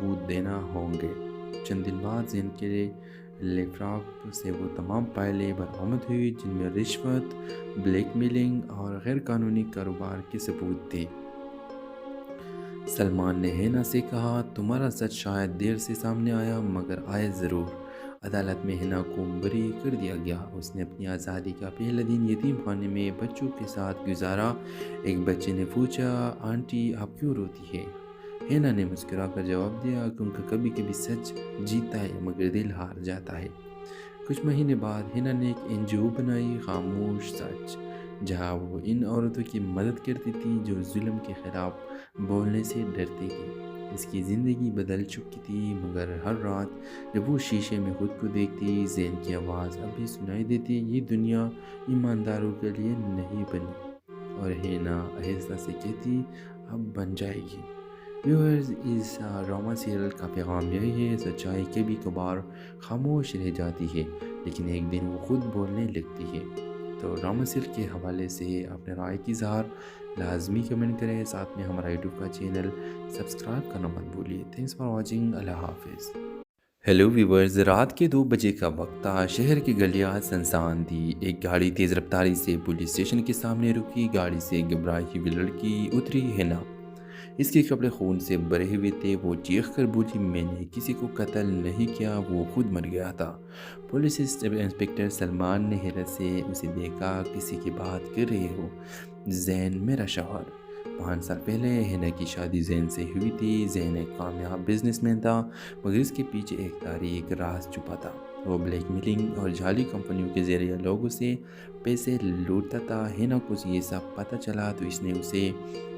ثبوت دینا ہوں گے۔ چند دن بعد زین کے لیپٹاپ سے وہ تمام فائلیں برآمد ہوئی جن میں رشوت، بلیک میلنگ اور غیر قانونی کاروبار کے ثبوت تھے۔ سلمان نے ہینا سے کہا، تمہارا سچ شاید دیر سے سامنے آیا مگر آئے ضرور۔ عدالت میں ہینا کو بری کر دیا گیا۔ اس نے اپنی آزادی کا پہلا دن یتیم خانے میں بچوں کے ساتھ گزارا۔ ایک بچے نے پوچھا، آنٹی آپ کیوں روتی ہے؟ ہینا نے مسکرا کر جواب دیا، کیونکہ کبھی کبھی سچ جیتا ہے مگر دل ہار جاتا ہے۔ کچھ مہینے بعد ہینا نے ایک NGO بنائی، خاموش سچ، جہاں وہ ان عورتوں کی مدد کرتی تھی جو ظلم کے خلاف بولنے سے ڈرتی تھی۔ اس کی زندگی بدل چکی تھی مگر ہر رات جب وہ شیشے میں خود کو دیکھتی، زین کی آواز اب بھی سنائی دیتی، یہ دنیا ایمانداروں کے لیے نہیں بنی، اور ہینا آہستہ سے کہتی، اب بن جائے گی۔ ویورز، اس ڈرامہ سیریل کا پیغام یہی ہے، سچائی کبھی کبھار خاموش رہ جاتی ہے لیکن ایک دن وہ خود بولنے لگتی ہے۔ تو ڈرامہ سیریل کے حوالے سے اپنے رائے کی اظہار لازمی کمنٹ کریں، ساتھ میں ہمارا یوٹیوب کا چینل سبسکرائب کرنا مت بھولیے۔ تھینکس فار واچنگ، اللہ حافظ۔ ہیلو ویورز، رات کے 2 بجے کا وقت تھا۔ شہر کی گلیاں سنسان تھی۔ ایک گاڑی تیز رفتاری سے پولیس اسٹیشن کے سامنے رکی۔ گاڑی سے گھبرائی ہوئی لڑکی اتری، ہینا۔ اس کے کپڑے خون سے بھرے ہوئے تھے۔ وہ چیخ کر بولی، میں نے کسی کو قتل نہیں کیا، وہ خود مر گیا تھا۔ پولیس انسپکٹر سلمان نے حیرت سے اسے دیکھا، کسی کی بات کر رہے ہو؟ زین میرا شوہر۔ 5 سال پہلے ہینا کی شادی زین سے ہوئی تھی۔ زین ایک کامیاب بزنس مین تھا مگر اس کے پیچھے ایک تاریک راز چھپا تھا۔ وہ بلیک میلنگ اور جعلی کمپنیوں کے ذریعے لوگوں سے پیسے لوٹتا تھا۔ ہینا کو یہ سب پتہ چلا تو اس نے اسے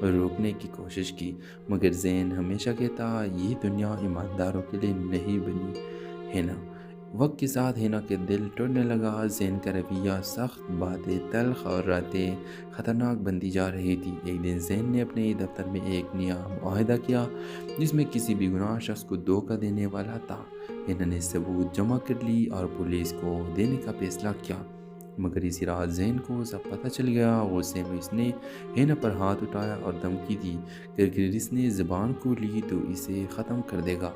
روکنے کی کوشش کی مگر زین ہمیشہ کہتا، یہ دنیا ایمانداروں کے لیے نہیں بنی۔ ہینا وقت کے ساتھ ہینا کے دل ٹوٹنے لگا۔ زین کا رویہ سخت، باتیں تلخ اور راتیں خطرناک بنتی جا رہی تھی۔ ایک دن زین نے اپنے دفتر میں ایک نیا معاہدہ کیا جس میں کسی بھی گناہ شخص کو دھوکہ دینے والا تھا۔ ہینا نے ثبوت جمع کر لی اور پولیس کو دینے کا فیصلہ کیا مگر اسی رات زین کو سب پتہ چل گیا۔ غصے میں اس نے ہینا پر ہاتھ اٹھایا اور دھمکی دی کہ اگر اس نے زبان کھولی تو اسے ختم کر دے گا۔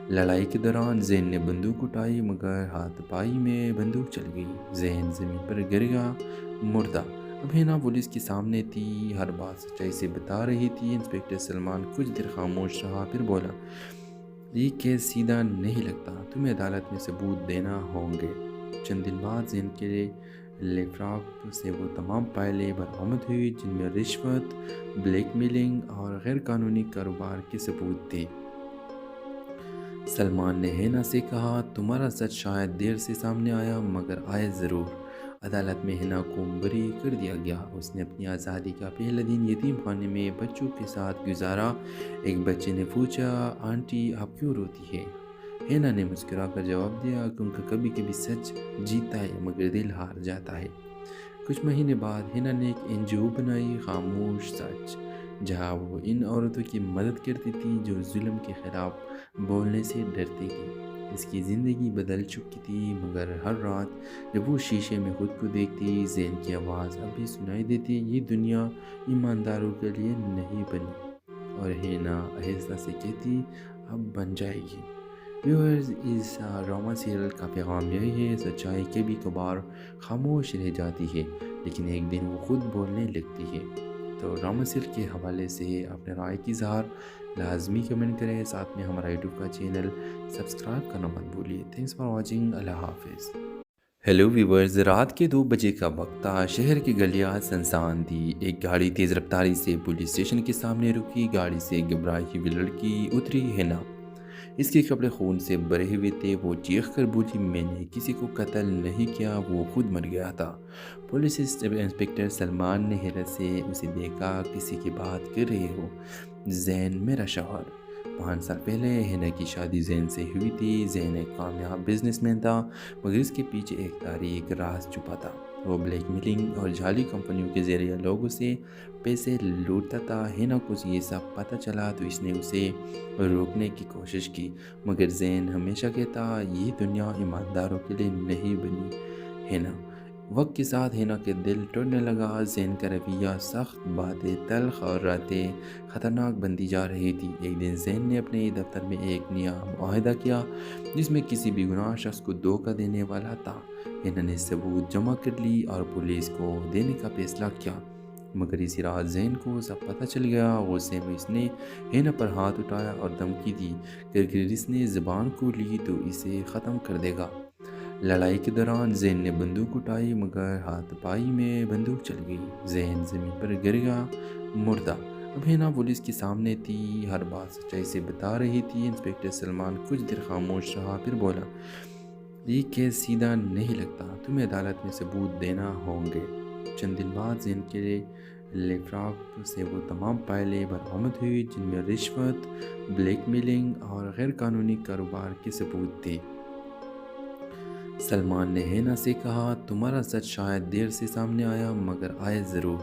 لڑائی کے دوران زین نے بندوق اٹھائی مگر ہاتھ پائی میں بندوق چل گئی۔ زین زمین پر گر گیا، مردہ۔ اب ہینا پولیس کے سامنے تھی، ہر بات سچائی سے بتا رہی تھی۔ انسپکٹر سلمان کچھ دیر خاموش رہا، پھر بولا، یہ کیس سیدھا نہیں لگتا، تمہیں عدالت میں ثبوت دینا ہوں گے۔ چند دن بعد زین کے لیپٹاپ سے وہ تمام فائلیں برآمد ہوئی جن میں رشوت، بلیک میلنگ اور غیر قانونی کاروبار کے ثبوت تھے۔ سلمان نے ہینا سے کہا، تمہارا سچ شاید دیر سے سامنے آیا مگر آئے ضرور۔ عدالت میں ہینا کو بری کر دیا گیا۔ اس نے اپنی آزادی کا پہلا دن یتیم خانے میں بچوں کے ساتھ گزارا۔ ایک بچے نے پوچھا، آنٹی آپ کیوں روتی ہے؟ ہینا نے مسکرا کر جواب دیا، کیونکہ کبھی کبھی سچ جیتا ہے مگر دل ہار جاتا ہے۔ کچھ مہینے بعد ہینا نے ایک NGO بنائی، خاموش سچ، جہاں وہ ان عورتوں کی مدد کرتی تھی جو ظلم کے خلاف بولنے سے ڈرتی تھی۔ اس کی زندگی بدل چکی تھی مگر ہر رات جب وہ شیشے میں خود کو دیکھتی، زین کی آواز اب بھی سنائی دیتی، یہ دنیا ایمانداروں کے لیے نہیں بنی، اور ہینا آہستہ سے کہتی، اب بن جائے گی۔ ویورز، اس ڈرامہ سیریل کا پیغام یہی ہے، سچائی کبھی کبھار خاموش رہ جاتی ہے لیکن ایک دن وہ خود بولنے لگتی ہے۔ تو ڈرامہ سیریل کے حوالے سے اپنے رائے کی اظہار لازمی کمنٹ کریں، ساتھ میں ہمارا یوٹیوب کا چینل سبسکرائب کرنا مت بھولیے۔ تھینکس فار واچنگ، اللہ حافظ۔ ہیلو ویورز، رات کے 2 بجے کا وقت تھا۔ شہر کی گلیاں سنسان تھی۔ ایک گاڑی تیز رفتاری سے پولیس اسٹیشن کے سامنے رکی۔ گاڑی سے گھبرائی ہوئی لڑکی اتری، ہینا۔ اس کے کپڑے خون سے بھرے ہوئے تھے۔ وہ چیخ کر بولی، میں نے کسی کو قتل نہیں کیا، وہ خود مر گیا تھا۔ پولیس انسپکٹر سلمان نے حیرت سے اسے دیکھا، کسی کی بات کر رہے ہو؟ زین میرا شوہر۔ 5 سال پہلے ہینا کی شادی زین سے ہوئی تھی۔ زین ایک کامیاب بزنس مین تھا مگر اس کے پیچھے ایک تاریک راز چھپا تھا۔ وہ بلیک میلنگ اور جعلی کمپنیوں کے ذریعے لوگوں سے پیسے لوٹتا تھا۔ ہینا کو یہ سب پتہ چلا تو اس نے اسے روکنے کی کوشش کی مگر زین ہمیشہ کہتا، یہ دنیا ایمانداروں کے لیے نہیں بنی۔ ہینا وقت کے ساتھ ہینا کے دل ٹوٹنے لگا، زین کا رویہ سخت، باتیں تلخ اور راتیں خطرناک بنتی جا رہی تھی۔ ایک دن زین نے اپنے دفتر میں ایک نیا معاہدہ کیا جس میں کسی بھی گناہ شخص کو دھوکہ دینے والا تھا۔ ہینا نے ثبوت جمع کر لی اور پولیس کو دینے کا فیصلہ کیا، مگر اسی رات زین کو سب پتہ چل گیا۔ غصے میں اس نے ہینا پر ہاتھ اٹھایا اور دھمکی دی کہ اگر اس نے زبان کھولی تو اسے ختم کر دے گا۔ لڑائی کے دوران زین نے بندوق اٹھائی مگر ہاتھ پائی میں بندوق چل گئی۔ زین زمین پر گر گیا مردہ۔ اب ہینا پولیس کے سامنے تھی، ہر بات سچائی سے بتا رہی تھی۔ انسپکٹر سلمان کچھ دیر خاموش رہا، پھر بولا، یہ کیس سیدھا نہیں لگتا، تمہیں عدالت میں ثبوت دینا ہوں گے۔ چند دن بعد زین کے لیپٹاپ سے وہ تمام فائلیں برآمد ہوئی جن میں رشوت، بلیک میلنگ اور غیر قانونی کاروبار کے ثبوت تھے۔ سلمان نے ہینا سے کہا، تمہارا سچ شاید دیر سے سامنے آیا مگر آئے ضرور۔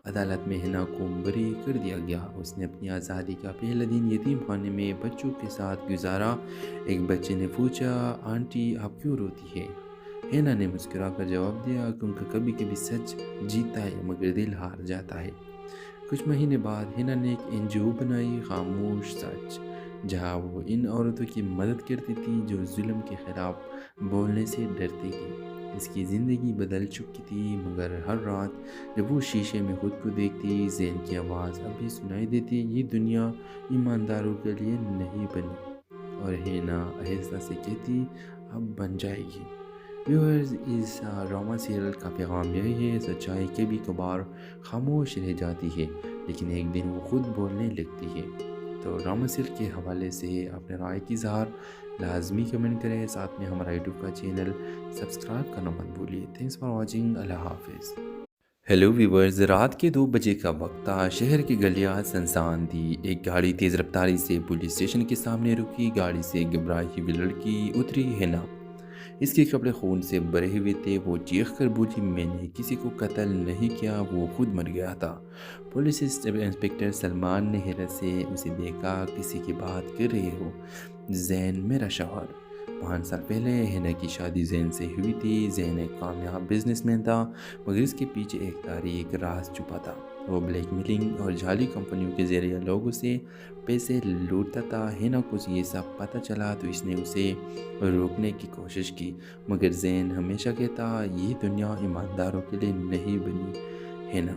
عدالت میں ہینا کو بری کر دیا گیا۔ اس نے اپنی آزادی کا پہلا دن یتیم خانے میں بچوں کے ساتھ گزارا۔ ایک بچے نے پوچھا، آنٹی آپ کیوں روتی ہے؟ ہینا نے مسکرا کر جواب دیا، کیونکہ کبھی کبھی سچ جیتا ہے مگر دل ہار جاتا ہے۔ کچھ مہینے بعد ہینا نے ایک NGO بنائی، خاموش سچ، جہاں وہ ان عورتوں کی مدد کرتی تھی جو ظلم کے خلاف بولنے سے ڈرتی تھی۔ اس کی زندگی بدل چکی تھی، مگر ہر رات جب وہ شیشے میں خود کو دیکھتی، زین کی آواز اب بھی سنائی دیتی، یہ دنیا ایمانداروں کے لیے نہیں بنی، اور ہینا آہستہ سے کہتی، اب بن جائے گی۔ ویورز، اس ڈرامہ سیریل کا پیغام یہی ہے، سچائی کبھی کبھار خاموش رہ جاتی ہے لیکن ایک دن وہ خود بولنے لگتی ہے۔ تو ڈرامہ سیریل کے حوالے سے اپنے رائے کی اظہار لازمی کمنٹ کریں، ساتھ میں ہمارا یوٹیوب کا چینل سبسکرائب کرنا مت بھولیے۔ تھینکس فار واچنگ، اللہ حافظ۔ ہیلو ویورز، رات کے 2 بجے کا وقت تھا، شہر کی گلیاں سنسان تھی۔ ایک گاڑی تیز رفتاری سے پولیس اسٹیشن کے سامنے رکی، گاڑی سے گھبرائی ہوئی لڑکی اتری، ہینا۔ اس کے کپڑے خون سے بھرے ہوئے تھے، وہ چیخ کر بولی، میں نے کسی کو قتل نہیں کیا، وہ خود مر گیا تھا۔ پولیس انسپکٹر سلمان نے حیرت سے اسے دیکھا، کسی کی بات کر رہے ہو؟ زین میرا شوہر۔ 5 سال پہلے ہینا کی شادی زین سے ہوئی تھی۔ زین ایک کامیاب بزنس مین تھا مگر اس کے پیچھے ایک تاریک راز چھپا تھا۔ وہ بلیک میلنگ اور جعلی کمپنیوں کے ذریعے لوگوں سے پیسے لوٹتا تھا۔ ہینا کو یہ سب پتہ چلا تو اس نے اسے روکنے کی کوشش کی، مگر زین ہمیشہ کہتا، یہ دنیا ایمانداروں کے لیے نہیں بنی۔ ہینا۔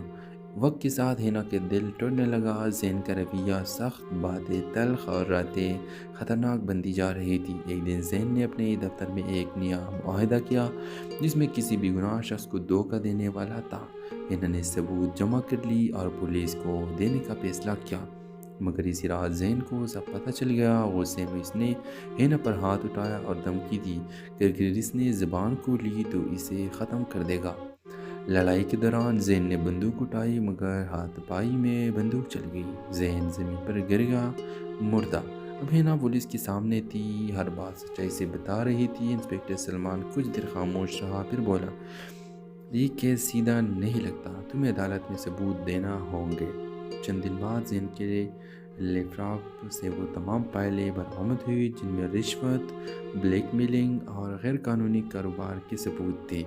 وقت کے ساتھ ہینا کے دل ٹوٹنے لگا، زین کا رویہ سخت، باتیں تلخ اور راتیں خطرناک بنتی جا رہی تھی۔ ایک دن زین نے اپنے دفتر میں ایک نیا معاہدہ کیا جس میں کسی بھی گناہ شخص کو دھوکہ دینے والا تھا۔ ہینا نے ثبوت جمع کر لی اور پولیس کو دینے کا فیصلہ کیا، مگر اسی رات زین کو سب پتہ چل گیا۔ غصے میں اس نے ہینا پر ہاتھ اٹھایا اور دھمکی دی کہ اگر اس نے زبان کھولی تو اسے ختم کر دے گا۔ لڑائی کے دوران زین نے بندوق اٹھائی مگر ہاتھ پائی میں بندوق چل گئی۔ زین زمین پر گر گیا مردہ۔ اب ہینا پولیس کے سامنے تھی، ہر بات سچائی سے بتا رہی تھی۔ انسپکٹر سلمان کچھ دیر خاموش رہا، پھر بولا، یہ کیس سیدھا نہیں لگتا، تمہیں عدالت میں ثبوت دینا ہوں گے۔ چند دن بعد زین کے لیپٹاپ سے وہ تمام فائلیں برآمد ہوئی جن میں رشوت، بلیک میلنگ اور غیر قانونی کاروبار کے ثبوت تھے۔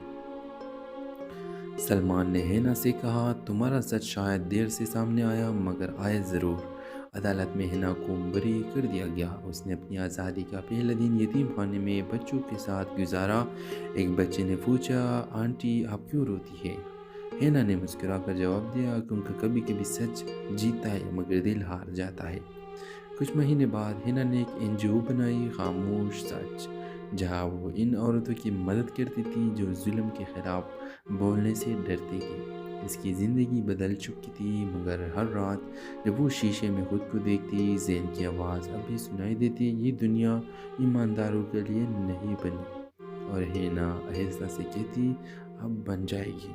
سلمان نے ہینا سے کہا، تمہارا سچ شاید دیر سے سامنے آیا مگر آئے ضرور۔ عدالت میں ہینا کو بری کر دیا گیا۔ اس نے اپنی آزادی کا پہلا دن یتیم خانے میں بچوں کے ساتھ گزارا۔ ایک بچے نے پوچھا، آنٹی آپ کیوں روتی ہے؟ ہینا نے مسکرا کر جواب دیا، کیونکہ کبھی کبھی سچ جیتا ہے مگر دل ہار جاتا ہے۔ کچھ مہینے بعد ہینا نے ایک NGO بنائی، خاموش سچ، جہاں وہ ان عورتوں کی مدد کرتی تھی جو ظلم کے خلاف بولنے سے ڈرتی تھی۔ اس کی زندگی بدل چکی تھی، مگر ہر رات جب وہ شیشے میں خود کو دیکھتی، زین کی آواز اب بھی سنائی دیتی، یہ دنیا ایمانداروں کے لیے نہیں بنی، اور ہینا آہستہ سے کہتی، اب بن جائے گی۔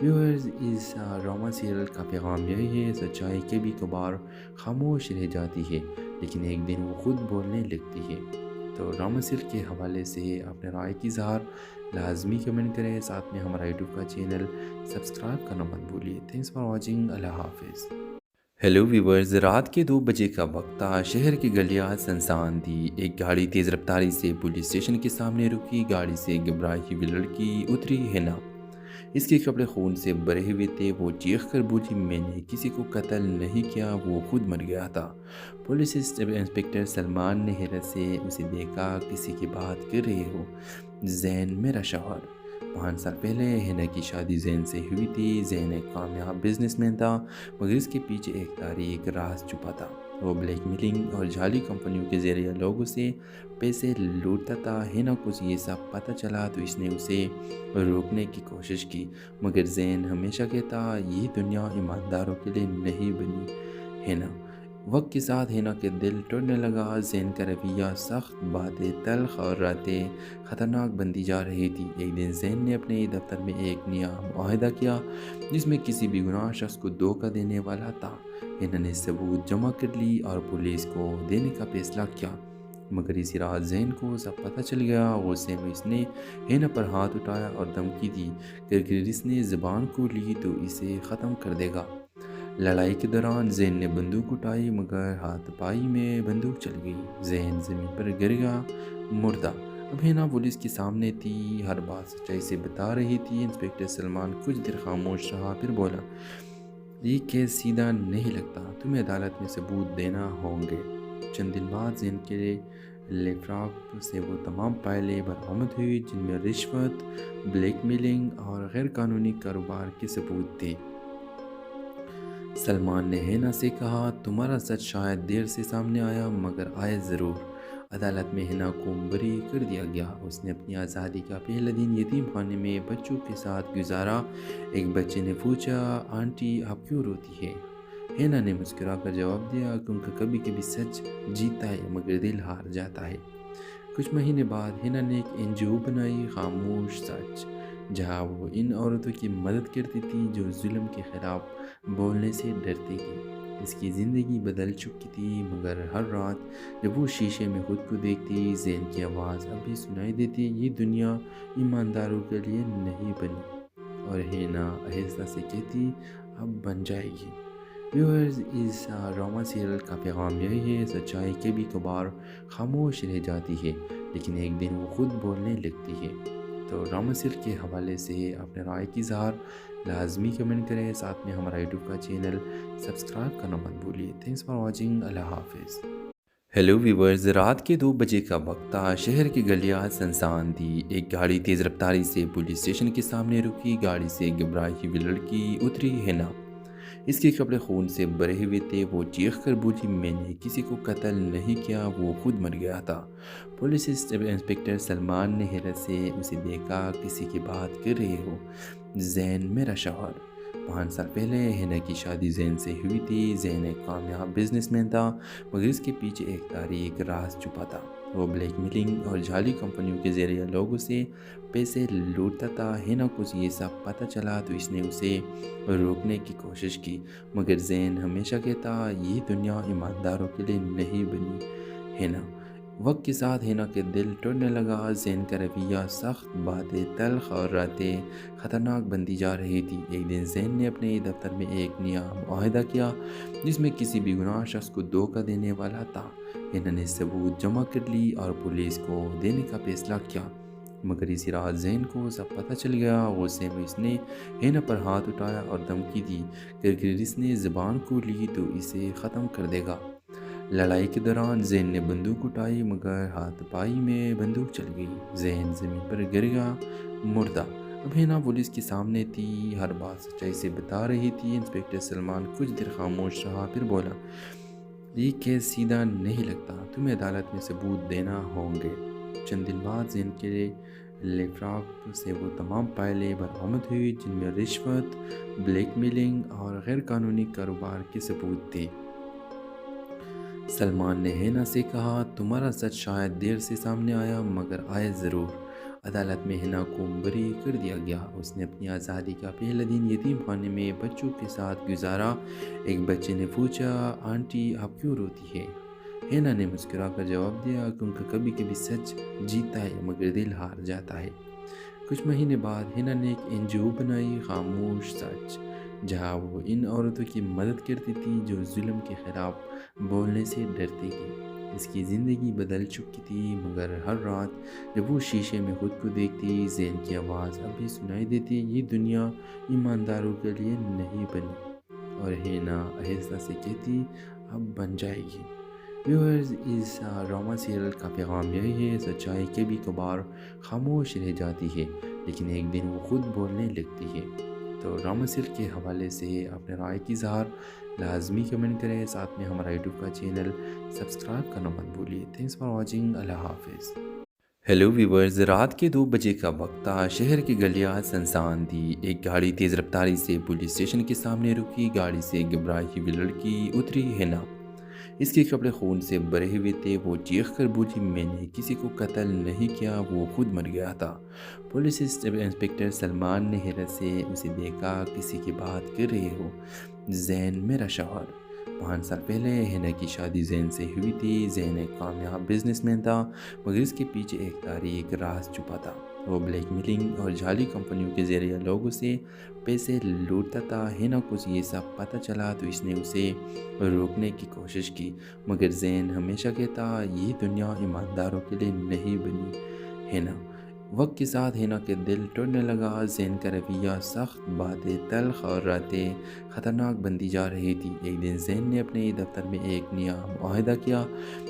ویورز، اس ڈرامہ سیریل کا پیغام یہی ہے، سچائی کبھی کبھار خاموش رہ جاتی ہے لیکن ایک دن وہ خود بولنے لگتی ہے۔ تو ڈرامہ سیریل کے حوالے سے اپنے رائے کی اظہار لازمی کمنٹ کریں، ساتھ میں ہمارا یوٹیوب کا چینل سبسکرائب کرنا مت بھولیے۔ تھینکس فار واچنگ، اللہ حافظ۔ ہیلو ویورز، رات کے 2 بجے کا وقت تھا، شہر کی گلیاں سنسان تھی۔ ایک گاڑی تیز رفتاری سے پولیس اسٹیشن کے سامنے رکی، گاڑی سے گھبرائی ہوئی لڑکی اتری، ہینا۔ اس کے کپڑے خون سے بھرے ہوئے تھے۔ وہ چیخ کر بولی، میں نے کسی کو قتل نہیں کیا، وہ خود مر گیا تھا۔ پولیس انسپکٹر سلمان نے حیرت سے اسے دیکھا، کسی کی بات کر رہے ہو؟ زین میرا شوہر۔ 5 سال پہلے ہینا کی شادی زین سے ہوئی تھی۔ زین ایک کامیاب بزنس مین تھا، مگر اس کے پیچھے ایک تاریک راز چھپا تھا۔ وہ بلیک میلنگ اور جعلی کمپنیوں کے ذریعے لوگوں سے پیسے لوٹتا تھا۔ ہینا کو یہ سب پتہ چلا تو اس نے اسے روکنے کی کوشش کی، مگر زین ہمیشہ کہتا یہ دنیا ایمانداروں کے لیے نہیں بنی۔ ہینا وقت کے ساتھ ہینا کے دل ٹوٹنے لگا۔ زین کا رویہ سخت، باتیں تلخ اور راتیں خطرناک بنتی جا رہی تھی۔ ایک دن زین نے اپنے دفتر میں ایک نیا معاہدہ کیا جس میں کسی بھی گناہ شخص کو دھوکہ دینے والا تھا۔ ہینا نے ثبوت جمع کر لی اور پولیس کو دینے کا فیصلہ کیا، مگر اسی رات زین کو سب پتہ چل گیا۔ غصے میں اس نے ہینا پر ہاتھ اٹھایا اور دھمکی دی کہ اگر اس نے زبان کھولی تو اسے ختم کر دے گا۔ لڑائی کے دوران زین نے بندوق اٹھائی، مگر ہاتھ پائی میں بندوق چل گئی۔ زین زمین پر گر گیا، مردہ۔ اب ہینا پولیس کے سامنے تھی، ہر بات سچائی سے بتا رہی تھی۔ انسپکٹر سلمان کچھ دیر خاموش رہا، پھر بولا، یہ کیس سیدھا نہیں لگتا، تمہیں عدالت میں ثبوت دینا ہوں گے۔ چند دن بعد زین کے لیفراپ سے وہ تمام فائلیں برآمد ہوئی جن میں رشوت، بلیک میلنگ اور غیر قانونی کاروبار کے ثبوت تھے۔ سلمان نے ہینا سے کہا، تمہارا سچ شاید دیر سے سامنے آیا، مگر آئے ضرور۔ عدالت میں ہینا کو بری کر دیا گیا۔ اس نے اپنی آزادی کا پہلا دن یتیم خانے میں بچوں کے ساتھ گزارا۔ ایک بچے نے پوچھا، آنٹی آپ کیوں روتی ہے؟ ہینا نے مسکرا کر جواب دیا، کیونکہ کبھی کبھی سچ جیتا ہے مگر دل ہار جاتا ہے۔ کچھ مہینے بعد ہینا نے ایک NGO بنائی، خاموش سچ، جہاں وہ ان عورتوں کی مدد کرتی تھی جو ظلم کے خلاف بولنے سے ڈرتی تھی۔ اس کی زندگی بدل چکی تھی، مگر ہر رات جب وہ شیشے میں خود کو دیکھتی، زین کی آواز اب بھی سنائی دیتی، یہ دنیا ایمانداروں کے لیے نہیں بنی، اور ہینا آہستہ سے کہتی، اب بن جائے گی۔ ویورز، اس ڈرامہ سیریل کا پیغام یہی ہے، سچائی کبھی کبھار خاموش رہ جاتی ہے، لیکن ایک دن وہ خود بولنے لگتی ہے۔ تو ڈرامہ سیریل کے حوالے سے اپنے رائے کی اظہار لازمی کمنٹ کریں، ساتھ میں ہمارا یوٹیوب کا چینل سبسکرائب کرنا مت بھولیے۔ تھینکس فار واچنگ، اللہ حافظ۔ ہیلو ویورز، رات کے 2 بجے کا وقت تھا، شہر کی گلیاں سنسان تھی۔ ایک گاڑی تیز رفتاری سے پولیس اسٹیشن کے سامنے رکی، گاڑی سے گھبرائی ہوئی لڑکی اتری، ہینا۔ اس کے کپڑے خون سے بھرے ہوئے تھے۔ وہ چیخ کر بولی، میں نے کسی کو قتل نہیں کیا، وہ خود مر گیا تھا۔ پولیس انسپکٹر سلمان نے حیرت سے اسے دیکھا، کسی کی بات کر رہے ہو؟ زین میرا شوہر۔ 5 سال پہلے ہینا کی شادی زین سے ہوئی تھی۔ زین ایک کامیاب بزنس مین تھا، مگر اس کے پیچھے ایک تاریک راز چھپا تھا۔ وہ بلیک میلنگ اور جعلی کمپنیوں کے ذریعے لوگوں سے پیسے لوٹتا تھا۔ ہینا کو یہ سب پتہ چلا تو اس نے اسے روکنے کی کوشش کی، مگر زین ہمیشہ کہتا یہ دنیا ایمانداروں کے لیے نہیں بنی۔ ہینا وقت کے ساتھ ہینا کے دل ٹوٹنے لگا۔ زین کا رویہ سخت، باتیں تلخ اور راتیں خطرناک بنتی جا رہی تھی۔ ایک دن زین نے اپنے دفتر میں ایک نیا معاہدہ کیا جس میں کسی بھی گناہ شخص کو دھوکہ دینے والا تھا۔ ہینا نے ثبوت جمع کر لی اور پولیس کو دینے کا فیصلہ کیا، مگر اسی رات زین کو سب پتہ چل گیا۔ غصے میں اس نے ہینا پر ہاتھ اٹھایا اور دھمکی دی کہ اگر اس نے زبان کھولی تو اسے ختم کر دے گا۔ لڑائی کے دوران زین نے بندوق اٹھائی، مگر ہاتھ پائی میں بندوق چل گئی۔ زین زمین پر گر گیا، مردہ۔ اب ہینا پولیس کے سامنے تھی، ہر بات سچائی سے بتا رہی تھی۔ انسپکٹر سلمان کچھ دیر خاموش رہا، پھر بولا، یہ کیس سیدھا نہیں لگتا، تمہیں عدالت میں ثبوت دینا ہوں گے۔ چند دن بعد زین کے لیفراپ سے وہ تمام فائلیں برآمد ہوئی جن میں رشوت، بلیک میلنگ اور غیر قانونی کاروبار کے ثبوت تھے۔ سلمان نے ہینا سے کہا، تمہارا سچ شاید دیر سے سامنے آیا، مگر آئے ضرور۔ عدالت میں ہینا کو بری کر دیا گیا۔ اس نے اپنی آزادی کا پہلا دن یتیم خانے میں بچوں کے ساتھ گزارا۔ ایک بچے نے پوچھا، آنٹی آپ کیوں روتی ہے؟ ہینا نے مسکرا کر جواب دیا، کیونکہ کبھی کبھی سچ جیتا ہے مگر دل ہار جاتا ہے۔ کچھ مہینے بعد ہینا نے ایک NGO بنائی، خاموش سچ، جہاں وہ ان عورتوں کی مدد کرتی تھی جو ظلم کے خلاف بولنے سے ڈرتی تھی۔ اس کی زندگی بدل چکی تھی، مگر ہر رات جب وہ شیشے میں خود کو دیکھتی، زین کی آواز اب بھی سنائی دیتی، یہ دنیا ایمانداروں کے لیے نہیں بنی، اور ہینا آہستہ سے کہتی اب بن جائے گی۔ ویورز، اس ڈرامہ سیریل کا پیغام یہی ہے، سچائی کبھی کبھار خاموش رہ جاتی ہے، لیکن ایک دن وہ خود بولنے لگتی ہے۔ تو ڈرامہ سیریل کے حوالے سے اپنے رائے کی اظہار لازمی کمنٹ کریں، ساتھ میں ہمارا یوٹیوب کا چینل سبسکرائب کرنا مت بھولیے۔ تھینکس فار واچنگ، اللہ حافظ۔ ہیلو ویورز، رات کے 2 بجے کا وقت تھا، شہر کی گلیاں سنسان تھی۔ ایک گاڑی تیز رفتاری سے پولیس اسٹیشن کے سامنے رکی، گاڑی سے گھبرائی ہوئی لڑکی اتری، ہینا۔ اس کے کپڑے خون سے بھرے ہوئے تھے، وہ چیخ کر بولی میں نے کسی کو قتل نہیں کیا، وہ خود مر گیا تھا۔ پولیس انسپکٹر سلمان نے حیرت سے اسے دیکھا، کسی کی بات کر رہے ہو؟ زین میرا شوہر۔ 5 سال پہلے ہینا کی شادی زین سے ہوئی تھی۔ زین ایک کامیاب بزنس مین تھا، مگر اس کے پیچھے ایک تاریک راز چھپا تھا۔ وہ بلیک میلنگ اور جعلی کمپنیوں کے ذریعے لوگوں سے پیسے لوٹتا تھا۔ ہینا کو یہ سب پتہ چلا تو اس نے اسے روکنے کی کوشش کی، مگر زین ہمیشہ کہتا یہ دنیا ایمانداروں کے لیے نہیں بنی۔ ہینا وقت کے ساتھ ہینا کے دل ٹوٹنے لگا، زین کا رویہ سخت، باتیں تلخ اور راتیں خطرناک بنتی جا رہی تھی۔ ایک دن زین نے اپنے دفتر میں ایک نیا معاہدہ کیا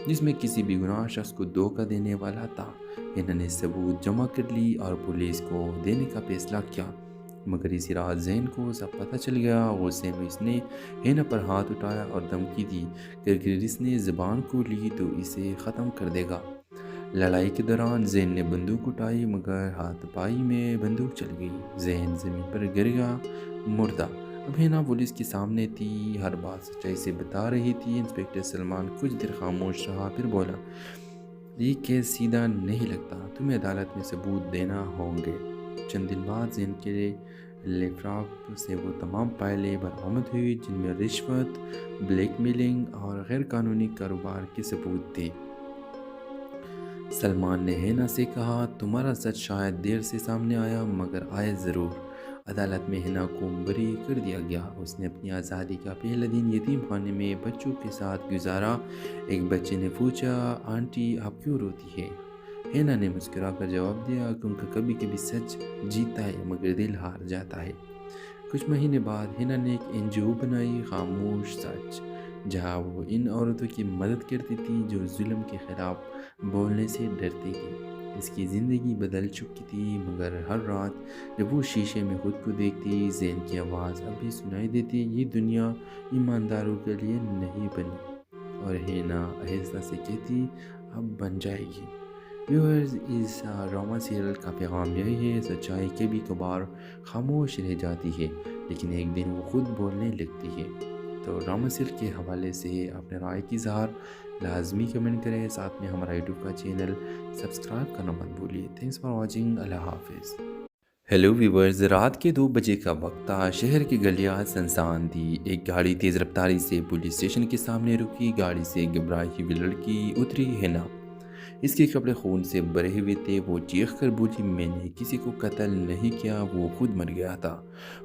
جس میں کسی بھی گناہ شخص کو دھوکہ دینے والا تھا۔ ہینا نے ثبوت جمع کر لی اور پولیس کو دینے کا فیصلہ کیا، مگر اسی رات زین کو سب پتہ چل گیا۔ غصے میں اس نے ہینا پر ہاتھ اٹھایا اور دھمکی دی کہ اگر اس نے زبان کھولی تو اسے ختم کر دے گا۔ لڑائی کے دوران زین نے بندوق اٹھائی، مگر ہاتھ پائی میں بندوق چل گئی، زین زمین پر گر گیا مردہ۔ اب ہینا پولیس کے سامنے تھی، ہر بات سچائی سے بتا رہی تھی۔ انسپکٹر سلمان کچھ دیر خاموش رہا، پھر بولا یہ کیس سیدھا نہیں لگتا، تمہیں عدالت میں ثبوت دینا ہوں گے۔ چند دن بعد زین کے لیپ ٹاپ سے وہ تمام فائلیں برآمد ہوئی جن میں رشوت، بلیک میلنگ اور غیر قانونی کاروبار کے ثبوت تھے۔ سلمان نے ہینا سے کہا تمہارا سچ شاید دیر سے سامنے آیا، مگر آیا ضرور۔ عدالت میں ہینا کو بری کر دیا گیا، اس نے اپنی آزادی کا پہلا دن یتیم خانے میں بچوں کے ساتھ گزارا۔ ایک بچے نے پوچھا آنٹی آپ کیوں روتی ہے؟ ہینا نے مسکرا کر جواب دیا کیونکہ کبھی کبھی سچ جیتا ہے مگر دل ہار جاتا ہے۔ کچھ مہینے بعد ہینا نے ایک NGO بنائی، خاموش سچ، جہاں وہ ان عورتوں کی مدد کرتی تھی جو ظلم کے خلاف بولنے سے ڈرتی تھی۔ اس کی زندگی بدل چکی تھی، مگر ہر رات جب وہ شیشے میں خود کو دیکھتی، زین کی آواز اب بھی سنائی دیتی، یہ دنیا ایمانداروں کے لیے نہیں بنی، اور ہینا آہستہ سے کہتی اب بن جائے گی۔ ویورز، اس ڈرامہ سیریل کا پیغام یہی ہے، سچائی کبھی کبھار خاموش رہ جاتی ہے، لیکن ایک دن وہ خود بولنے لگتی ہے۔ تو ڈرامہ سیریل کے حوالے سے اپنے رائے کی اظہار لازمی کمنٹ کریں، ساتھ میں ہمارا یوٹیوب کا چینل سبسکرائب کرنا مت بھولیے۔ تھینکس فار واچنگ، اللہ حافظ۔ ہیلو ویورز، رات کے 2 بجے کا وقت تھا، شہر کی گلیاں سنسان تھی۔ ایک گاڑی تیز رفتاری سے پولیس اسٹیشن کے سامنے رکی، گاڑی سے گھبرائی ہوئی لڑکی اتری، ہینا۔ اس کے کپڑے خون سے بھرے ہوئے تھے، وہ چیخ کر بولی میں نے کسی کو قتل نہیں کیا، وہ خود مر گیا تھا۔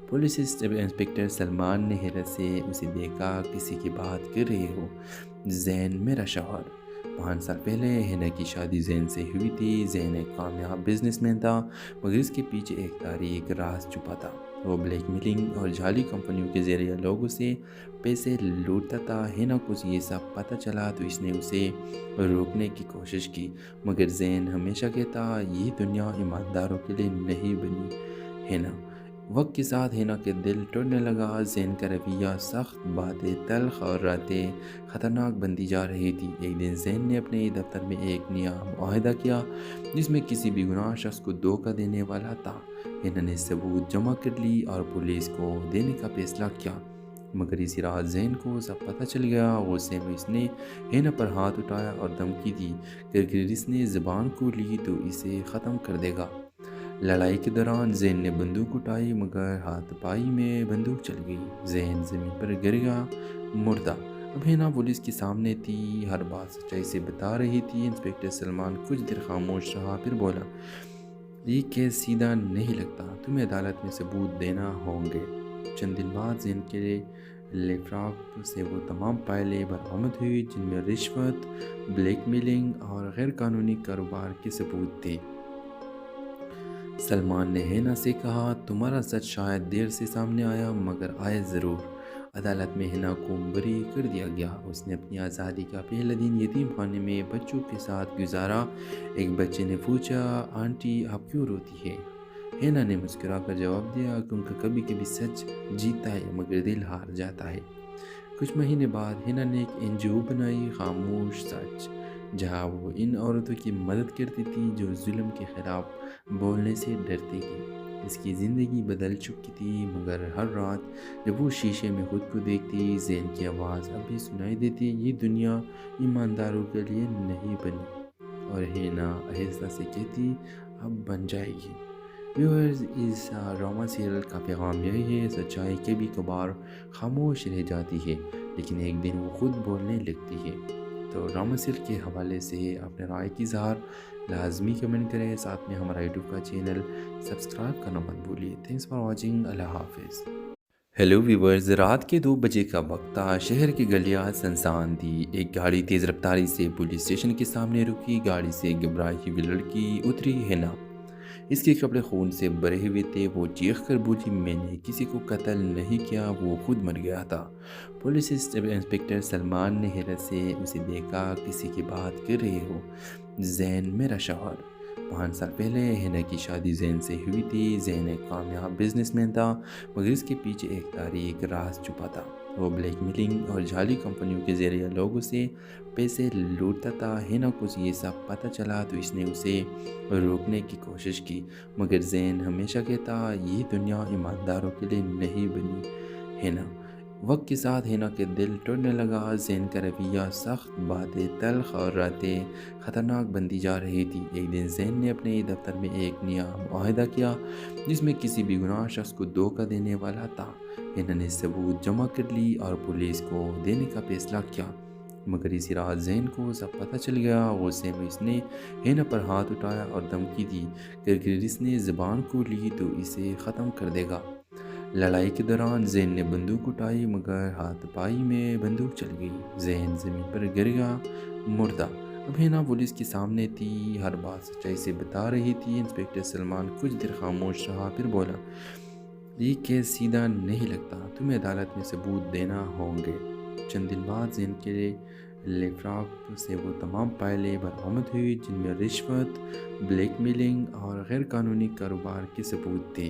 پولیس انسپکٹر سلمان نے حیرت سے اسے دیکھا، کسی کی بات کر رہے ہو؟ زین میرا شوہر۔ 5 سال پہلے ہینا کی شادی زین سے ہوئی تھی۔ زین ایک کامیاب بزنس مین تھا، مگر اس کے پیچھے ایک تاریک راز چھپا تھا۔ وہ بلیک میلنگ اور جعلی کمپنیوں کے ذریعے لوگوں سے پیسے لوٹتا تھا۔ ہینا کو یہ سب پتہ چلا تو اس نے اسے روکنے کی کوشش کی، مگر زین ہمیشہ کہتا یہ دنیا ایمانداروں کے لیے نہیں بنی۔ ہینا وقت کے ساتھ ہینا کے دل ٹوٹنے لگا، زین کا رویہ سخت، باتیں تلخ اور راتیں خطرناک بنتی جا رہی تھی۔ ایک دن زین نے اپنے دفتر میں ایک نیا معاہدہ کیا جس میں کسی بھی گناہ شخص کو دھوکہ دینے والا تھا۔ ہینا نے ثبوت جمع کر لی اور پولیس کو دینے کا فیصلہ کیا، مگر اسی رات زین کو سب پتہ چل گیا۔ غصے میں اس نے ہینا پر ہاتھ اٹھایا اور دھمکی دی کہ اگر اس نے زبان کھولی تو اسے ختم کر دے گا۔ لڑائی کے دوران زین نے بندوق اٹھائی، مگر ہاتھ پائی میں بندوق چل گئی، زین زمین پر گر گیا مردہ۔ اب ہینا پولیس کے سامنے تھی، ہر بات سچائی سے بتا رہی تھی۔ انسپکٹر سلمان کچھ دیر خاموش رہا، پھر بولا یہ کیس سیدھا نہیں لگتا، تمہیں عدالت میں ثبوت دینا ہوں گے۔ چند دن بعد زین کے لیفراک سے وہ تمام فائلیں برآمد ہوئی جن میں رشوت، بلیک میلنگ اور غیر قانونی کاروبار کے ثبوت تھے۔ سلمان نے ہینا سے کہا، تمہارا سچ شاید دیر سے سامنے آیا مگر آئے ضرور۔ عدالت میں ہینا کو بری کر دیا گیا۔ اس نے اپنی آزادی کا پہلا دن یتیم خانے میں بچوں کے ساتھ گزارا۔ ایک بچے نے پوچھا، آنٹی آپ کیوں روتی ہے؟ ہینا نے مسکرا کر جواب دیا، کیونکہ کبھی کبھی سچ جیتا ہے مگر دل ہار جاتا ہے۔ کچھ مہینے بعد ہینا نے ایک NGO بنائی، خاموش سچ، جہاں وہ ان عورتوں کی مدد کرتی تھی جو ظلم کے خلاف بولنے سے ڈرتی تھی۔ اس کی زندگی بدل چکی تھی، مگر ہر رات جب وہ شیشے میں خود کو دیکھتی، زین کی آواز اب بھی سنائی دیتی، یہ دنیا ایمانداروں کے لیے نہیں بنی، اور ہینا آہستہ سے کہتی، اب بن جائے گی۔ ویورز، اس ڈرامہ سیریل کا پیغام یہی ہے، سچائی کبھی کبھار خاموش رہ جاتی ہے لیکن ایک دن وہ خود بولنے لگتی ہے۔ تو ڈرامہ سیریل کے حوالے سے اپنے رائے کی اظہار لازمی کمنٹ کریں، ساتھ میں ہمارا یوٹیوب کا چینل سبسکرائب کرنا مت بھولیے۔ تھینکس فار واچنگ، اللہ حافظ۔ ہیلو ویورز، رات کے 2 بجے کا وقت تھا۔ شہر کی گلیاں سنسان تھی۔ ایک گاڑی تیز رفتاری سے پولیس اسٹیشن کے سامنے رکی۔ گاڑی سے ایک گھبرائی ہوئی لڑکی اتری، ہینا۔ اس کے کپڑے خون سے بھرے ہوئے تھے۔ وہ چیخ کر بولی، میں نے کسی کو قتل نہیں کیا، وہ خود مر گیا تھا۔ پولیس انسپکٹر سلمان نے حیرت سے اسے دیکھا، کسی کی بات کر رہے ہو؟ زین میرا شوہر۔ 5 سال پہلے ہینا کی شادی زین سے ہوئی تھی۔ زین ایک کامیاب بزنس مین تھا مگر اس کے پیچھے ایک تاریک راز چھپا تھا۔ وہ بلیک میلنگ اور جعلی کمپنیوں کے ذریعے لوگوں سے پیسے لوٹتا تھا۔ ہینا کو یہ سب پتہ چلا تو اس نے اسے روکنے کی کوشش کی، مگر زین ہمیشہ کہتا، یہ دنیا ایمانداروں کے لیے نہیں بنی۔ ہینا وقت کے ساتھ ہینا کے دل ٹوٹنے لگا۔ زین کا رویہ سخت، باتیں تلخ اور راتیں خطرناک بنتی جا رہی تھی۔ ایک دن زین نے اپنے دفتر میں ایک نیا معاہدہ کیا جس میں کسی بھی گناہ شخص کو دھوکہ دینے والا تھا۔ ہینا نے ثبوت جمع کر لی اور پولیس کو دینے کا فیصلہ کیا، مگر اسی رات زین کو سب پتہ چل گیا۔ غصے میں اس نے ہینا پر ہاتھ اٹھایا اور دھمکی دی کہ اگر اس نے زبان کھولی تو اسے ختم کر دے گا۔ لڑائی کے دوران زین نے بندوق اٹھائی مگر ہاتھ پائی میں بندوق چل گئی۔ زین زمین پر گر گیا، مردہ۔ اب ہینا پولیس کے سامنے تھی، ہر بات سچائی سے بتا رہی تھی۔ انسپکٹر سلمان کچھ دیر خاموش رہا، پھر بولا، یہ کیس سیدھا نہیں لگتا، تمہیں عدالت میں ثبوت دینا ہوں گے۔ چند دن بعد زین کے لیفراک سے وہ تمام فائلیں برآمد ہوئی جن میں رشوت، بلیک میلنگ اور غیر قانونی کاروبار کے ثبوت تھے۔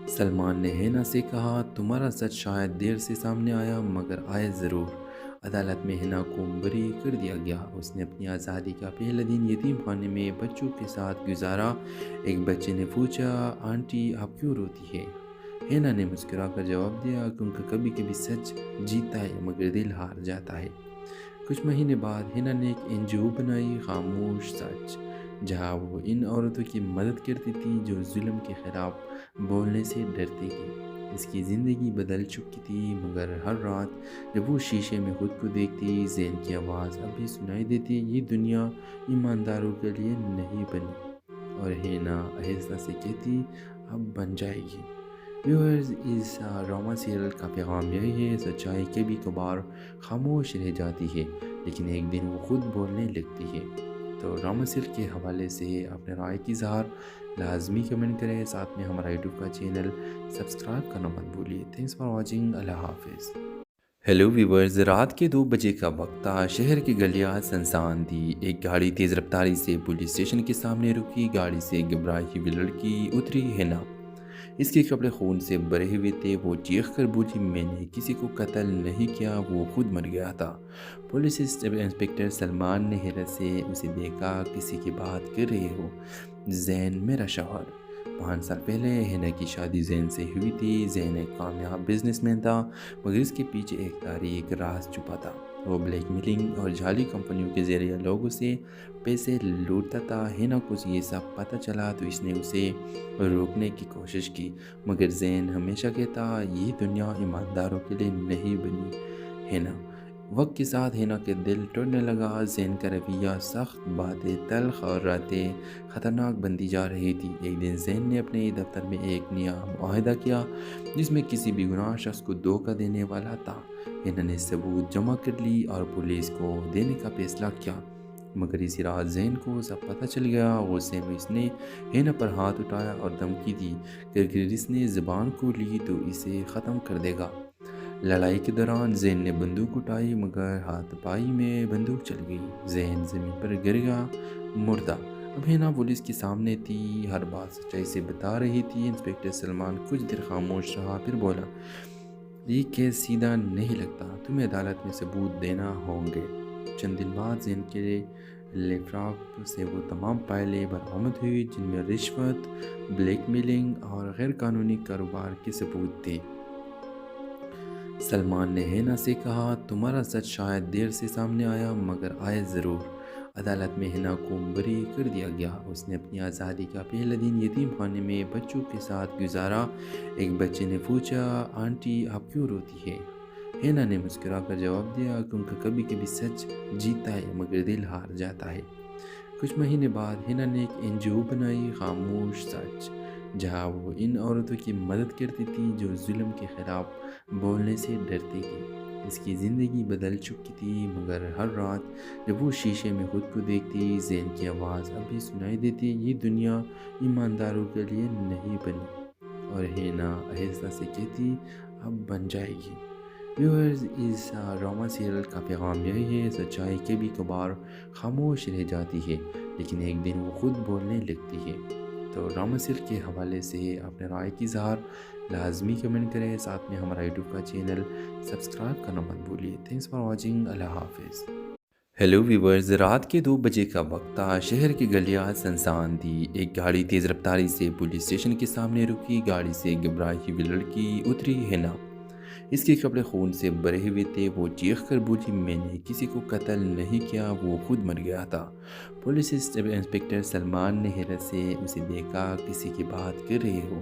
سلمان نے ہینا سے کہا، تمہارا سچ شاید دیر سے سامنے آیا مگر آئے ضرور۔ عدالت میں ہینا کو بری کر دیا گیا۔ اس نے اپنی آزادی کا پہلا دن یتیم خانے میں بچوں کے ساتھ گزارا۔ ایک بچے نے پوچھا، آنٹی آپ کیوں روتی ہے؟ ہینا نے مسکرا کر جواب دیا، کیونکہ کبھی کبھی سچ جیتا ہے مگر دل ہار جاتا ہے۔ کچھ مہینے بعد ہینا نے ایک NGO بنائی، خاموش سچ، جہاں وہ ان عورتوں کی مدد کرتی تھی جو ظلم کے خلاف بولنے سے ڈرتی تھی۔ اس کی زندگی بدل چکی تھی، مگر ہر رات جب وہ شیشے میں خود کو دیکھتی، زین کی آواز اب بھی سنائی دیتی، یہ دنیا ایمانداروں کے لیے نہیں بنی، اور ہینا آہستہ سے کہتی، اب بن جائے گی۔ ویورز، اس ڈرامہ سیریل کا پیغام یہی ہے، سچائی کبھی کبھار خاموش رہ جاتی ہے لیکن ایک دن وہ خود بولنے لگتی ہے۔ تو ڈرامہ سیریل کے حوالے سے اپنے رائے کی اظہار لازمی کمنٹ کریں، ساتھ میں ہمارا یوٹیوب کا چینل سبسکرائب کرنا مت بھولیے۔ تھینکس فار واچنگ، اللہ حافظ۔ ہیلو ویورز، رات کے 2 بجے کا وقت تھا۔ شہر کی گلیاں سنسان تھی۔ ایک گاڑی تیز رفتاری سے پولیس اسٹیشن کے سامنے رکی۔ گاڑی سے ایک گھبرائی ہوئی لڑکی اتری، ہینا۔ اس کے کپڑے خون سے بھرے ہوئے تھے۔ وہ چیخ کر بولی، میں نے کسی کو قتل نہیں کیا، وہ خود مر گیا تھا۔ پولیس انسپکٹر سلمان نے حیرت سے اسے دیکھا، کسی کی بات کر رہے ہو؟ زین میرا شوہر۔ 5 سال پہلے ہینا کی شادی زین سے ہوئی تھی۔ زین ایک کامیاب بزنس مین تھا مگر اس کے پیچھے ایک تاریک راز چھپا تھا۔ وہ بلیک میلنگ اور جعلی کمپنیوں کے ذریعے لوگوں سے پیسے لوٹتا تھا۔ ہینا کو یہ سب پتہ چلا تو اس نے اسے روکنے کی کوشش کی، مگر زین ہمیشہ کہتا، یہ دنیا ایمانداروں کے لیے نہیں بنی۔ ہینا وقت کے ساتھ ہینا کے دل ٹوٹنے لگا، زین کا رویہ سخت، باتیں تلخ اور راتیں خطرناک بنتی جا رہی تھی۔ ایک دن زین نے اپنے دفتر میں ایک نیا معاہدہ کیا جس میں کسی بھی گناہ شخص کو دھوکہ دینے والا تھا۔ ہینا نے ثبوت جمع کر لی اور پولیس کو دینے کا فیصلہ کیا، مگر اسی رات زین کو سب پتہ چل گیا۔ غصے میں اس نے ہینا پر ہاتھ اٹھایا اور دھمکی دی کہ اگر اس نے زبان کو لی تو اسے ختم کر دے گا۔ لڑائی کے دوران زین نے بندوق اٹھائی مگر ہاتھ پائی میں بندوق چل گئی۔ زین زمین پر گر گیا مردہ۔ اب ہینا پولیس کے سامنے تھی، ہر بات سچائی سے بتا رہی تھی۔ انسپکٹر سلمان کچھ دیر خاموش رہا، پھر بولا، یہ کیس سیدھا نہیں لگتا، تمہیں عدالت میں ثبوت دینا ہوں گے۔ چند دن بعد زین کے لیپ ٹاپ سے وہ تمام فائلیں برآمد ہوئی جن میں رشوت، بلیک میلنگ اور غیر قانونی کاروبار کے ثبوت تھے۔ سلمان نے ہینا سے کہا، تمہارا سچ شاید دیر سے سامنے آیا مگر آئے ضرور۔ عدالت میں ہینا کو بری کر دیا گیا۔ اس نے اپنی آزادی کا پہلا دن یتیم خانے میں بچوں کے ساتھ گزارا۔ ایک بچے نے پوچھا، آنٹی آپ کیوں روتی ہے؟ ہینا نے مسکرا کر جواب دیا، کیونکہ کبھی کبھی سچ جیتا ہے مگر دل ہار جاتا ہے۔ کچھ مہینے بعد ہینا نے ایک NGO بنائی، خاموش سچ، جہاں وہ ان عورتوں کی مدد کرتی تھی جو ظلم کے خلاف بولنے سے ڈرتی تھی۔ اس کی زندگی بدل چکی تھی، مگر ہر رات جب وہ شیشے میں خود کو دیکھتی، زین کی آواز اب بھی سنائی دیتی، یہ دنیا ایمانداروں کے لیے نہیں بنی، اور ہینا آہستہ سے کہتی، اب بن جائے گی۔ ویورز، اس ڈرامہ سیریل کا پیغام یہی ہے، سچائی کبھی کبھار خاموش رہ جاتی ہے لیکن ایک دن وہ خود بولنے لگتی ہے۔ تو ڈرامہ سیریل کے حوالے سے اپنے رائے کی اظہار لازمی کمنٹ کریں، ساتھ میں ہمارا یوٹیوب کا چینل سبسکرائب کرنا مت بھولیے۔ تھینکس فار واچنگ، اللہ حافظ۔ ہیلو ویورز، رات کے 2 بجے کا وقت تھا، شہر کی گلیاں سنسان تھی۔ ایک گاڑی تیز رفتاری سے پولیس اسٹیشن کے سامنے رکی، گاڑی سے گھبرائی ہوئی لڑکی اتری، ہینا۔ اس کے کپڑے خون سے بھرے ہوئے تھے، وہ چیخ کر بولی، میں نے کسی کو قتل نہیں کیا، وہ خود مر گیا تھا۔ پولیس انسپکٹر سلمان نے حیرت سے اسے دیکھا، کسی کی بات کر رہے ہو؟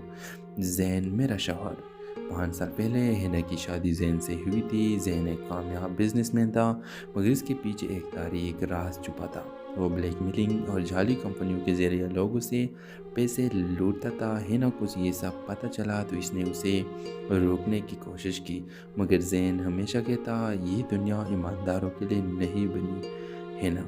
زین میرا شوہر۔ 5 سال پہلے ہینا کی شادی زین سے ہوئی تھی۔ زین ایک کامیاب بزنس مین تھا مگر اس کے پیچھے ایک تاریک راز چھپا تھا۔ وہ بلیک میلنگ اور جعلی کمپنیوں کے ذریعے لوگوں سے پیسے لوٹتا تھا۔ ہینا کو یہ سب پتہ چلا تو اس نے اسے روکنے کی کوشش کی، مگر زین ہمیشہ کہتا، یہ دنیا ایمانداروں کے لیے نہیں بنی۔ ہینا۔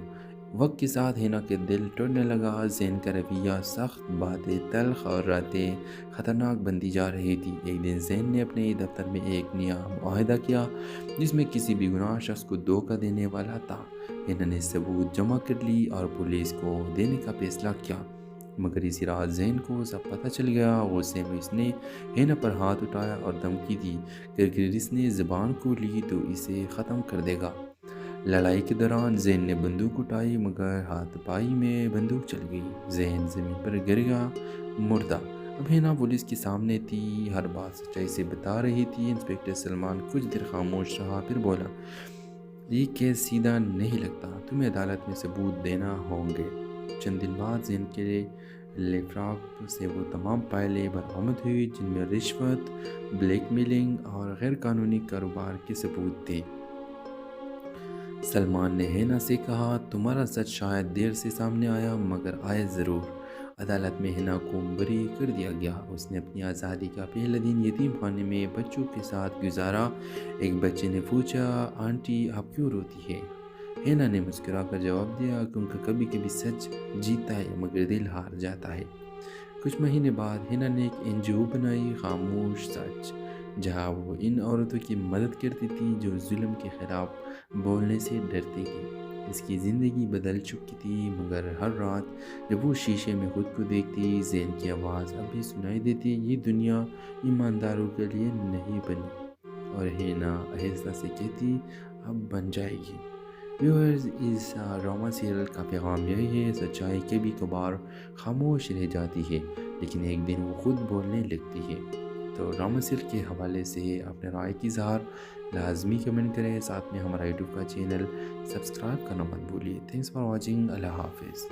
وقت کے ساتھ ہینا کے دل ٹوٹنے لگا، زین کا رویہ سخت، باتیں تلخ اور راتیں خطرناک بنتی جا رہی تھی۔ ایک دن زین نے اپنے دفتر میں ایک نیا معاہدہ کیا جس میں کسی بھی گناہ شخص کو دھوکہ دینے والا تھا۔ ہینا نے ثبوت جمع کر لی اور پولیس کو دینے کا فیصلہ کیا، مگر اسی رات زین کو سب پتہ چل گیا۔ غصے میں اس نے ہینا پر ہاتھ اٹھایا اور دھمکی دی کہ اگر اس نے زبان کو لی تو اسے ختم کر دے گا۔ لڑائی کے دوران زین نے بندوق اٹھائی مگر ہاتھ پائی میں بندوق چل گئی۔ زین زمین پر گر گیا مردہ۔ اب ہینا پولیس کے سامنے تھی، ہر بات سچائی سے بتا رہی تھی۔ انسپکٹر سلمان کچھ دیر خاموش رہا، پھر بولا، یہ کیس سیدھا نہیں لگتا، تمہیں عدالت میں ثبوت دینا ہوں گے۔ چند دن بعد زین کے لیپ ٹاپ سے وہ تمام فائلیں برآمد ہوئی جن میں رشوت، بلیک میلنگ اور غیر قانونی کاروبار کے ثبوت تھے۔ سلمان نے ہینا سے کہا، تمہارا سچ شاید دیر سے سامنے آیا مگر آئے ضرور۔ عدالت میں ہینا کو بری کر دیا گیا۔ اس نے اپنی آزادی کا پہلا دن یتیم خانے میں بچوں کے ساتھ گزارا۔ ایک بچے نے پوچھا، آنٹی آپ کیوں روتی ہے؟ ہینا نے مسکرا کر جواب دیا، کیونکہ کبھی کبھی سچ جیتا ہے مگر دل ہار جاتا ہے۔ کچھ مہینے بعد ہینا نے ایک NGO بنائی، خاموش سچ، جہاں وہ ان عورتوں کی مدد کرتی تھی جو ظلم کے خلاف بولنے سے ڈرتی تھی۔ اس کی زندگی بدل چکی تھی، مگر ہر رات جب وہ شیشے میں خود کو دیکھتی، زین کی آواز اب بھی سنائی دیتی، یہ دنیا ایمانداروں کے لیے نہیں بنی، اور ہینا آہستہ سے کہتی، اب بن جائے گی۔ ویورز، اس ڈرامہ سیریل کا پیغام یہی ہے، سچائی کبھی کبھار خاموش رہ جاتی ہے لیکن ایک دن وہ خود بولنے لگتی ہے۔ تو ڈرامہ سیریل کے حوالے سے اپنے رائے کی اظہار لازمی کمنٹ کریں، ساتھ میں ہمارا یوٹیوب کا چینل سبسکرائب کرنا مت بھولیے۔ تھینکس فار واچنگ، اللہ حافظ۔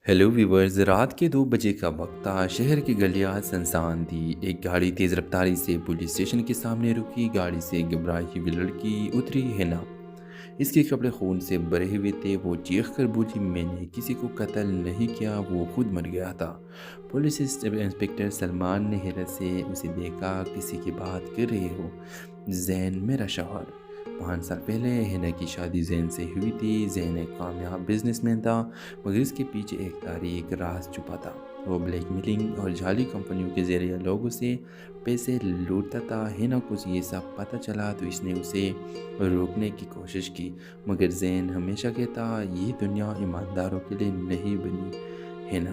ہیلو ویورز، رات کے 2 بجے کا وقت تھا، شہر کی گلیاں سنسان تھی۔ ایک گاڑی تیز رفتاری سے پولیس اسٹیشن کے سامنے رکی، گاڑی سے گھبرائی ہوئی لڑکی اتری، ہینا۔ اس کے کپڑے خون سے بھرے ہوئے تھے۔ وہ چیخ کر بولی، میں نے کسی کو قتل نہیں کیا، وہ خود مر گیا تھا۔ پولیس انسپکٹر سلمان نے حیرت سے اسے دیکھا، کسی کی بات کر رہے ہو؟ زین میرا شوہر۔ 5 سال پہلے ہینا کی شادی زین سے ہوئی تھی۔ زین ایک کامیاب بزنس مین تھا، مگر اس کے پیچھے ایک تاریک راز چھپا تھا۔ وہ بلیک میلنگ اور جعلی کمپنیوں کے ذریعے لوگوں سے پیسے لوٹتا تھا۔ ہینا کو یہ سب پتہ چلا تو اس نے اسے روکنے کی کوشش کی، مگر زین ہمیشہ کہتا یہ دنیا ایمانداروں کے لیے نہیں بنی۔ ہینا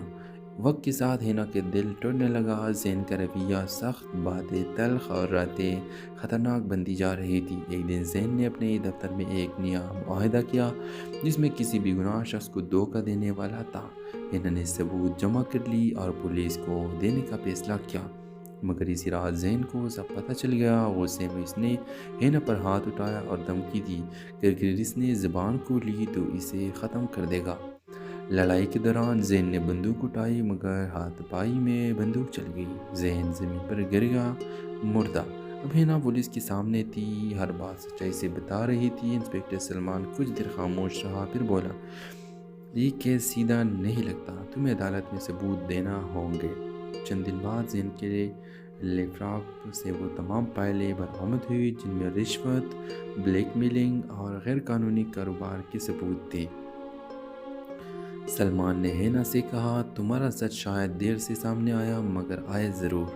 وقت کے ساتھ ہینا کے دل ٹوٹنے لگا۔ زین کا رویہ سخت، باتیں تلخ اور راتیں خطرناک بنتی جا رہی تھی۔ ایک دن زین نے اپنے دفتر میں ایک نیا معاہدہ کیا جس میں کسی بھی گناہ شخص کو دھوکہ دینے والا تھا۔ ہینا نے ثبوت جمع کر لی اور پولیس کو دینے کا فیصلہ کیا، مگر اسی رات زین کو سب پتہ چل گیا۔ غصے میں اس نے ہینا پر ہاتھ اٹھایا اور دھمکی دی کہ اگر اس نے زبان کھولی تو اسے ختم کر دے گا۔ لڑائی کے دوران زین نے بندوق اٹھائی، مگر ہاتھ پائی میں بندوق چل گئی۔ زین زمین پر گر گیا، مردہ۔ اب ہینا پولیس کے سامنے تھی، ہر بات سچائی سے بتا رہی تھی۔ انسپکٹر سلمان کچھ دیر خاموش رہا، پھر بولا، یہ کیس سیدھا نہیں لگتا، تمہیں عدالت میں ثبوت دینا ہوں گے۔ چند دن بعد زین کے لیفراپ سے وہ تمام فائلیں برآمد ہوئی جن میں رشوت، بلیک میلنگ اور غیر قانونی کاروبار کے ثبوت تھے۔ سلمان نے ہینا سے کہا، تمہارا سچ شاید دیر سے سامنے آیا، مگر آیا ضرور۔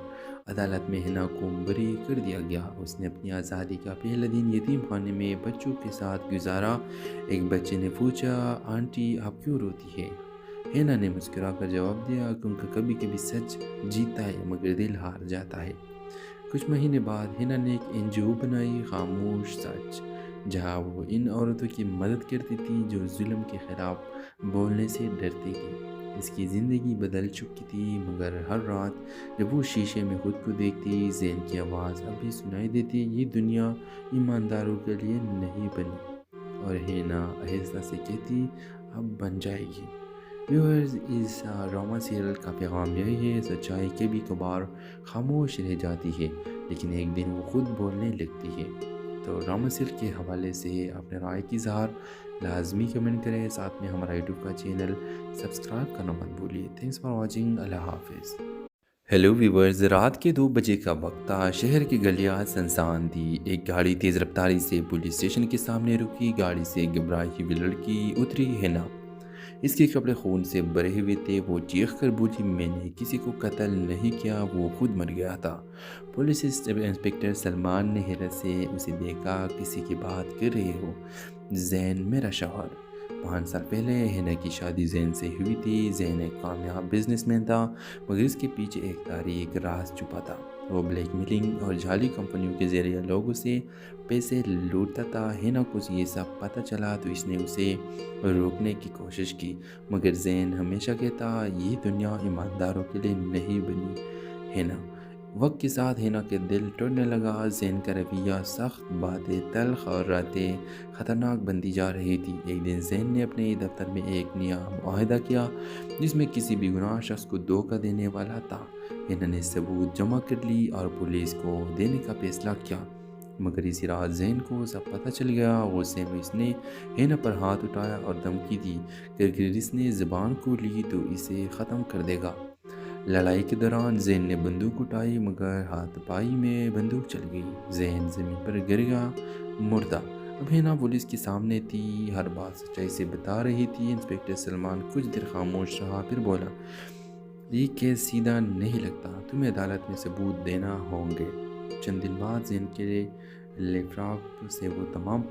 عدالت میں ہینا کو بری کر دیا گیا۔ اس نے اپنی آزادی کا پہلا دن یتیم خانے میں بچوں کے ساتھ گزارا۔ ایک بچے نے پوچھا، آنٹی آپ کیوں روتی ہے؟ ہینا نے مسکرا کر جواب دیا، کیونکہ کبھی کبھی سچ جیتا ہے مگر دل ہار جاتا ہے۔ کچھ مہینے بعد ہینا نے ایک NGO بنائی، خاموش سچ، جہاں وہ ان عورتوں کی مدد کرتی تھی جو ظلم کے خلاف بولنے سے ڈرتی تھی۔ اس کی زندگی بدل چکی تھی، مگر ہر رات جب وہ شیشے میں خود کو دیکھتی، زین کی آواز اب بھی سنائی دیتی، یہ دنیا ایمانداروں کے لیے نہیں بنی، اور ہینا آہستہ سے کہتی، اب بن جائے گی۔ ویورز، اس ڈرامہ سیریل کا پیغام یہی ہے، سچائی کبھی کبھار خاموش رہ جاتی ہے، لیکن ایک دن وہ خود بولنے لگتی ہے۔ تو ڈرامہ سیریل کے حوالے سے اپنے رائے کی اظہار لازمی کمنٹ کریں، ساتھ میں ہمارا یوٹیوب کا چینل سبسکرائب کرنا مت بھولیے۔ تھینکس فار واچنگ، اللہ حافظ۔ ہیلو ویورز، رات کے 2 بجے کا وقت تھا، شہر کی گلیاں سنسان تھی۔ ایک گاڑی تیز رفتاری سے پولیس اسٹیشن کے سامنے رکی، گاڑی سے ایک گھبرائی ہوئی لڑکی اتری، ہینا۔ اس کے کپڑے خون سے بھرے ہوئے تھے۔ وہ چیخ کر بولی، میں نے کسی کو قتل نہیں کیا، وہ خود مر گیا تھا۔ پولیس انسپکٹر سلمان نے حیرت سے اسے دیکھا، کسی کی بات کر رہے ہو؟ زین میرا شوہر۔ 5 سال پہلے ہینا کی شادی زین سے ہوئی تھی۔ زین ایک کامیاب بزنس مین تھا، مگر اس کے پیچھے ایک تاریک راز چھپا تھا۔ وہ بلیک میلنگ اور جعلی کمپنیوں کے ذریعے لوگوں سے پیسے لوٹتا تھا۔ ہینا کو یہ سب پتہ چلا تو اس نے اسے روکنے کی کوشش کی، مگر زین ہمیشہ کہتا یہ دنیا ایمانداروں کے لیے نہیں بنی۔ ہینا وقت کے ساتھ ہینا کے دل ٹوٹنے لگا۔ زین کا رویہ سخت، باتیں تلخ اور راتیں خطرناک بنتی جا رہی تھی۔ ایک دن زین نے اپنے دفتر میں ایک نیا معاہدہ کیا جس میں کسی بھی گناہ شخص کو دھوکہ دینے والا تھا۔ ہینا نے ثبوت جمع کر لی اور پولیس کو دینے کا فیصلہ کیا، مگر اسی رات زین کو سب پتہ چل گیا۔ غصے میں اس نے ہینا پر ہاتھ اٹھایا اور دھمکی دی کہ اگر اس نے زبان کھولی تو اسے ختم کر دے گا۔ لڑائی کے دوران زین نے بندوق اٹھائی، مگر ہاتھ پائی میں بندوق چل گئی۔ زین زمین پر گر گیا، مردہ۔ اب ہینا پولیس کے سامنے تھی، ہر بات سچائی سے بتا رہی تھی۔ انسپکٹر سلمان کچھ دیر خاموش رہا، پھر بولا، یہ کیس سیدھا نہیں لگتا، تمہیں عدالت میں ثبوت دینا ہوں گے۔ چند دن بعد زین کے لیفراپ سے وہ تمام